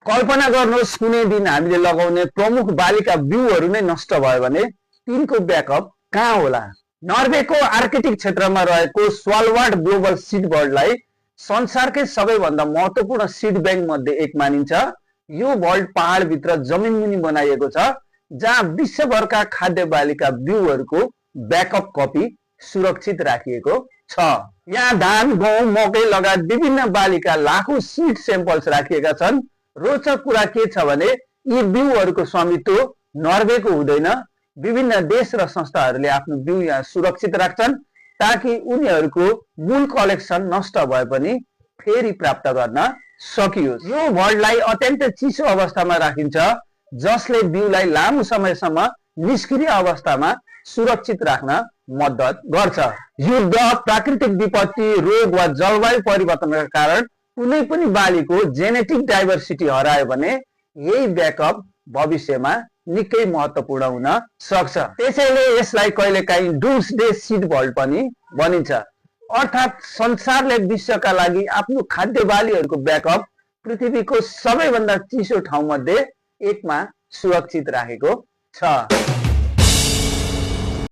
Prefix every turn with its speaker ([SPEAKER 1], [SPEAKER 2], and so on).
[SPEAKER 1] कल्पना गर्नुहोस् कुनै दिन हामीले लगाउने प्रमुख बालीका बिउहरू नै नष्ट भयो भने तिनको ब्याकअप कहाँ होला? नर्वेको आर्कटिक क्षेत्रमा रहेको स्वालबार्ड ग्लोबल सीड बर्डलाई संसारकै सबैभन्दा महत्त्वपूर्ण सीड बैंक मध्ये एक मानिन्छ। यो बर्ड पहाडभित्र जमिनमुनि बनाइएको छ जहाँ विश्वभरका खाद्य बालीका बिउहरूको ब्याकअप कपी सुरक्षित राखिएको छ। यहाँ धान, गहुँ, मकै लगायत विभिन्न बालीका लाखौं सीड स्याम्पल्स राखिएका छन्। रोचक कुरा के छ भने यी बिउहरूको स्वामित्व नर्वेको हुँदैन। विभिन्न देश र संस्थाहरूले आफ्नो बिउ यहाँ सुरक्षित राख्छन् ताकि उनीहरूको मूल कलेक्सन नष्ट भए पनि फेरि प्राप्त गर्न सकियोस्। यो बर्डलाई अत्यन्त चिसो अवस्थामा राखिन्छ जसले बिउलाई लामो समयसम्म निष्क्रिय अवस्थामा सुरक्षित राख्न मद्दत गर्छ। युद्ध, प्राकृतिक विपत्ति, रोग वा जलवायु परिवर्तनका कारण कुनै पनि बालीको जेनेटिक डाइभर्सिटी हरायो भने यही ब्याकअप भविष्यमा निकै महत्त्वपूर्ण हुन सक्छ। त्यसैले यसलाई कहिलेकाहीँ डुम्सडे सीड बर्ड पनि भनिन्छ। अर्थात् संसारले विश्वका लागि आफ्नो खाद्य बालीहरूको ब्याकअप पृथ्वीको सबैभन्दा चिसो ठाउँमध्ये एकमा सुरक्षित राखेको छ।